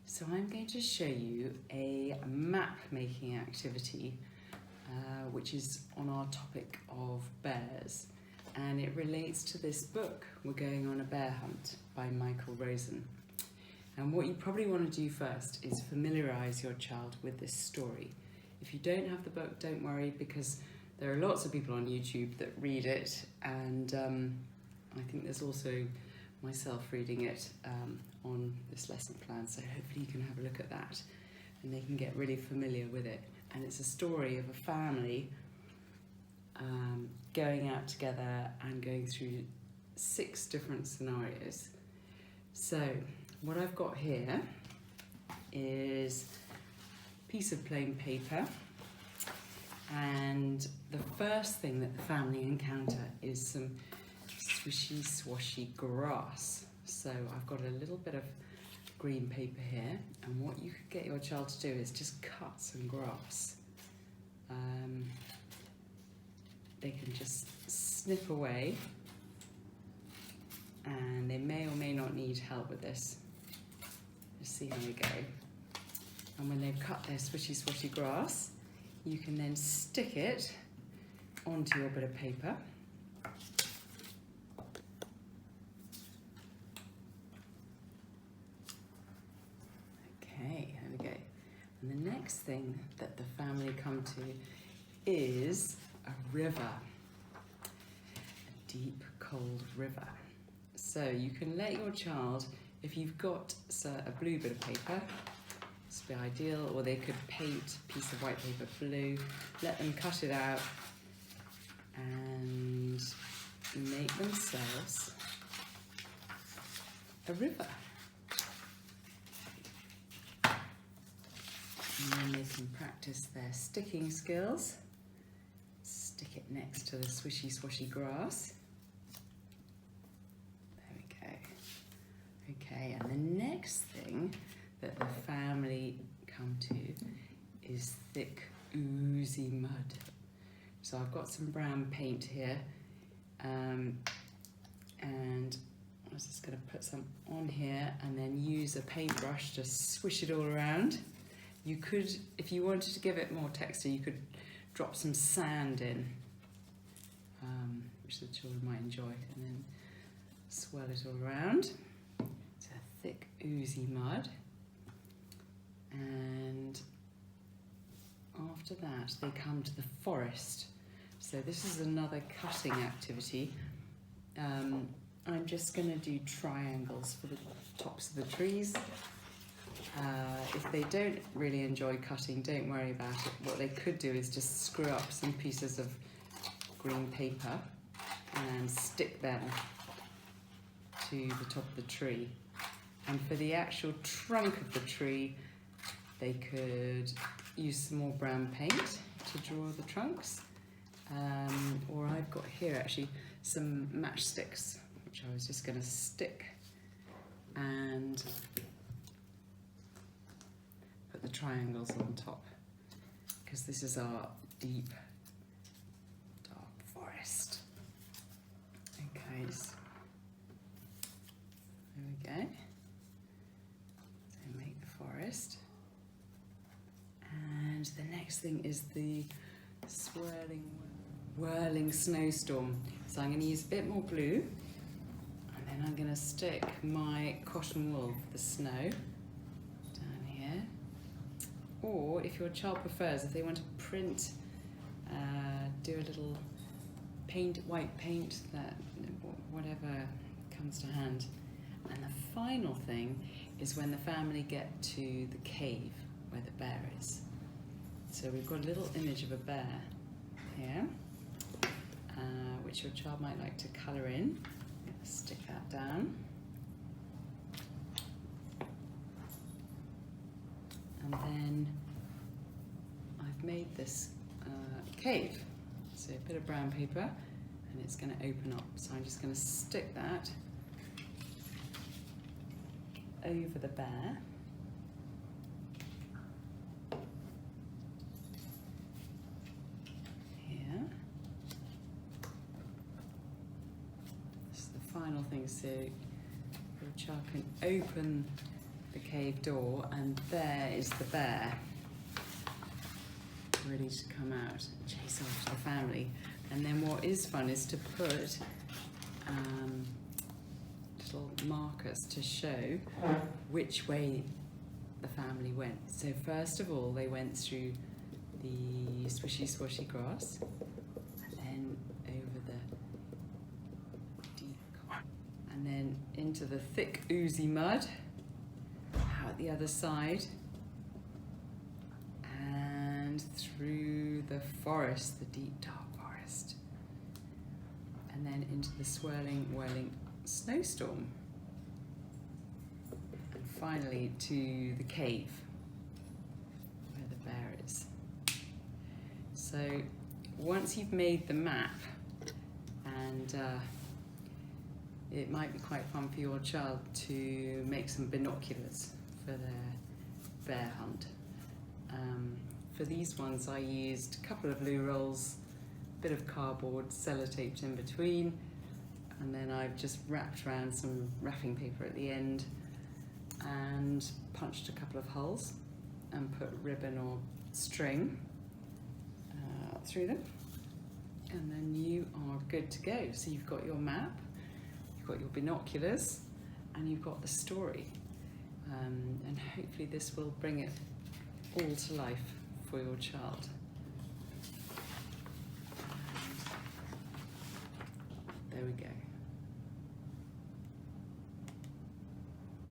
So I'm going to show you a map making activity which is on our topic of bears, and it relates to this book, We're Going on a Bear Hunt by Michael Rosen. And what you probably want to do first is familiarise your child with this story. If you don't have the book, don't worry, because there are lots of people on YouTube that read it, and I think there's also myself reading it on this lesson plan, so hopefully you can have a look at that and they can get really familiar with it. And it's a story of a family going out together and going through 6 different scenarios. So what I've got here is a piece of plain paper, and the first thing that the family encounter is some swishy swashy grass. So I've got a little bit of green paper here, and what you could get your child to do is just cut some grass. They can just snip away, and they may or may not need help with this. Let's see how we go. And when they've cut their swishy swashy grass, you can then stick it onto your bit of paper. Okay, there we go. And the next thing that the family come to is a river, a deep, cold river. So you can let your child, if you've got a blue bit of paper, this would be ideal, or they could paint a piece of white paper blue, let them cut it out and make themselves a river. And then they can practice their sticking skills. Stick it next to the swishy swashy grass. There we go. Okay, and the next thing that the family come to is thick, oozy mud. So I've got some brown paint here, and I was just going to put some on here and then use a paintbrush to swish it all around. You could, if you wanted to give it more texture, you could drop some sand in, which the children might enjoy, and then swirl it all around. It's a thick, oozy mud. And after that, they come to the forest. So this is another cutting activity. I'm just going to do triangles for the tops of the trees. If they don't really enjoy cutting, don't worry about it. What they could do is just screw up some pieces of green paper and stick them to the top of the tree. And for the actual trunk of the tree, they could use some more brown paint to draw the trunks. Or I've got here actually some matchsticks, which I was just going to stick and put the triangles on top, because this is our deep, dark forest. Okay, so there we go. So make the forest. And the next thing is the whirling snowstorm. So I'm going to use a bit more blue, and then I'm going to stick my cotton wool for the snow down here. Or if your child prefers, if they want to print, do a little white paint, that whatever comes to hand. And the final thing is when the family get to the cave where the bear is. So we've got a little image of a bear here, which your child might like to colour in. Stick that down. And then I've made this cave. So a bit of brown paper, and it's going to open up. So I'm just going to stick that over the bear. Here. This is the final thing, so your child can open the cave door, and there is the bear, ready to come out and chase after the family. And then what is fun is to put little markers to show which way the family went. So first of all, they went through the swishy swashy grass, and then over the deep, and then into the thick oozy mud, out the other side, and through the forest, the deep dark forest, and then into the swirling, whirling snowstorm, and finally to the cave where the bear is. So once you've made the map, and it might be quite fun for your child to make some binoculars for their bear hunt. For these ones I used a couple of loo rolls, a bit of cardboard sellotaped in between, and then I've just wrapped around some wrapping paper at the end and punched a couple of holes and put ribbon or string through them, and then you are good to go. So you've got your map, you've got your binoculars, and you've got the story, and hopefully this will bring it all to life for your child.